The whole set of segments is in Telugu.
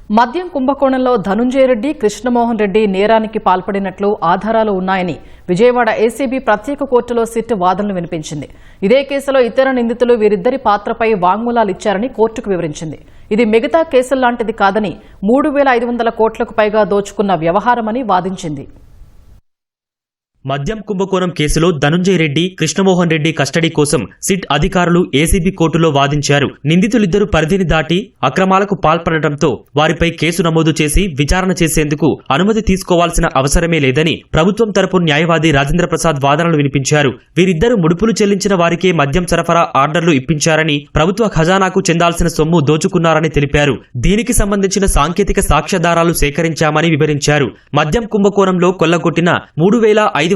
మద్యం కుంభకోణంలో ధనుంజయ రెడ్డి, కృష్ణమోహన్ రెడ్డి నేరానికి పాల్పడినట్లు ఆధారాలు ఉన్నాయని విజయవాడ ఏసీబీ ప్రత్యేక కోర్టులో సిట్ వాదనలు వినిపించింది. ఇదే కేసులో ఇతర నిందితులు వీరిద్దరి పాత్రపై వాంగ్మూలాలిచ్చారని కోర్టుకు వివరించింది. ఇది మిగతా కేసుల్లాంటిది కాదని 3,500 కోట్లకు పైగా దోచుకున్న వ్యవహారమని వాదించింది. మద్యం కుంభకోణం కేసులో ధనుంజయ రెడ్డి, కృష్ణమోహన్ రెడ్డి కస్టడీ కోసం సిట్ అధికారులు ఏసీబీ కోర్టులో వాదించారు. నిందితులిద్దరూ పరిధిని దాటి అక్రమాలకు పాల్పడటంతో వారిపై కేసు నమోదు చేసి విచారణ చేసేందుకు అనుమతి తీసుకోవాల్సిన అవసరమే లేదని ప్రభుత్వం తరపు న్యాయవాది రాజేంద్ర ప్రసాద్ వాదనలు వినిపించారు. వీరిద్దరూ ముడుపులు చెల్లించిన వారికే మద్యం సరఫరా ఆర్డర్లు ఇప్పించారని, ప్రభుత్వ ఖజానాకు చెందాల్సిన సొమ్ము దోచుకున్నారని తెలిపారు. దీనికి సంబంధించిన సాంకేతిక సాక్ష్యాధారాలు సేకరించామని వివరించారు. మద్యం కుంభకోణంలో కొల్లగొట్టిన 3,500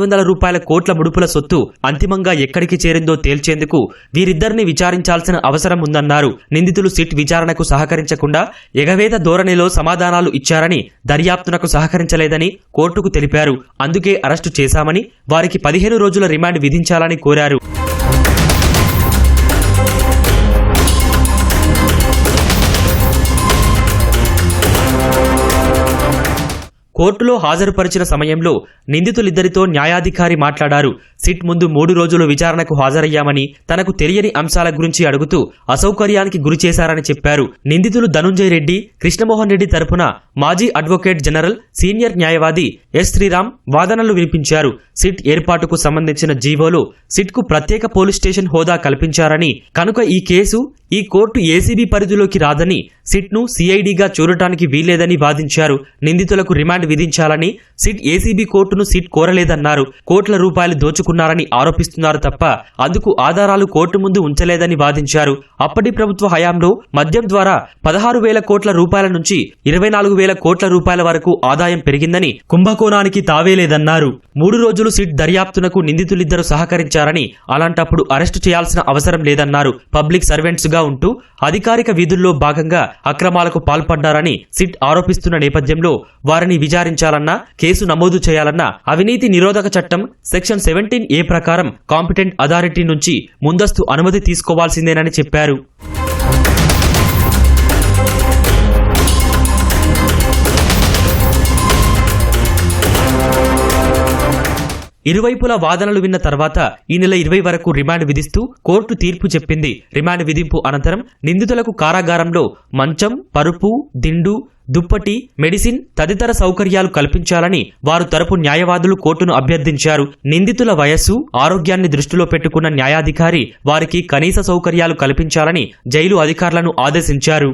కోట్ల ముడుపుల సొత్తు అంతిమంగా ఎక్కడికి చేరిందో తేల్చేందుకు వీరిద్దరిని విచారించాల్సిన అవసరం ఉందన్నారు. నిందితులు సిట్ విచారణకు సహకరించకుండా ఎగవేత ధోరణిలో సమాధానాలు ఇచ్చారని, దర్యాప్తునకు సహకరించలేదని కోర్టుకు తెలిపారు. అందుకే అరెస్టు చేశామని, వారికి 15 రోజుల రిమాండ్ విధించాలని కోరారు. కోర్టులో హాజరుపరిచిన సమయంలో నిందితులిద్దరితో న్యాయాధికారి మాట్లాడారు. సిట్ ముందు 3 రోజులు విచారణకు హాజరయ్యామని, తనకు తెలియని అంశాల గురించి అడుగుతూ అసౌకర్యానికి గురి చేశారని చెప్పారు. నిందితులు ధనుంజయ రెడ్డి, కృష్ణమోహన్ రెడ్డి తరపున మాజీ అడ్వకేట్ జనరల్, సీనియర్ న్యాయవాది ఎస్ శ్రీరామ్ వాదనలు వినిపించారు. సిట్ ఏర్పాటుకు సంబంధించిన జీవోలో సిట్కు ప్రత్యేక పోలీస్ స్టేషన్ హోదా కల్పించారని, కనుక ఈ కేసు ఈ కోర్టు ఏసీబీ పరిధిలోకి రాదని, సిట్ను సిఐడిగా చూడటానికి వీల్లేదని వాదించారు. నిందితులకు రిమాండ్ విధించాలని సిట్ ఏసీబీ కోర్టును సిట్ కోరలేదన్నారు. కోట్ల రూపాయలు దోచుకున్నారని ఆరోపిస్తున్నారు తప్ప అందుకు ఆధారాలు కోర్టు ముందు ఉంచలేదని వాదించారు. అప్పటి ప్రభుత్వ హయాంలో మద్యం ద్వారా 16,000 కోట్ల రూపాయల నుంచి 24,000 కోట్ల రూపాయల వరకు ఆదాయం పెరిగిందని, కుంభకోణానికి తావేలేదన్నారు. 3 రోజులు సిట్ దర్యాప్తునకు నిందితులిద్దరూ సహకరించారని, అలాంటప్పుడు అరెస్టు చేయాల్సిన అవసరం లేదన్నారు. పబ్లిక్ సర్వెంట్స్ గా ఉంటూ అధికారిక విధుల్లో భాగంగా అక్రమాలకు పాల్పడ్డారని సిట్ ఆరోపిస్తున్న నేపథ్యంలో వారిని విచారించాలన్నా, కేసు నమోదు చేయాలన్నా అవినీతి నిరోధక చట్టం సెక్షన్ 17A ప్రకారం కాంపిటెంట్ అథారిటీ నుంచి ముందస్తు అనుమతి తీసుకోవాల్సిందేనని చెప్పారు. ఇరువైపుల వాదనలు విన్న తర్వాత ఈ నెల 20 వరకు రిమాండ్ విధిస్తూ కోర్టు తీర్పు చెప్పింది. రిమాండ్ విధింపు అనంతరం నిందితులకు కారాగారంలో మంచం, పరుపు, దిండు, దుప్పటి, మెడిసిన్ తదితర సౌకర్యాలు కల్పించాలని వారు తరపు న్యాయవాదులు కోర్టును అభ్యర్థించారు. నిందితుల వయస్సు, ఆరోగ్యాన్ని దృష్టిలో పెట్టుకున్న న్యాయాధికారి వారికి కనీస సౌకర్యాలు కల్పించాలని జైలు అధికారులను ఆదేశించారు.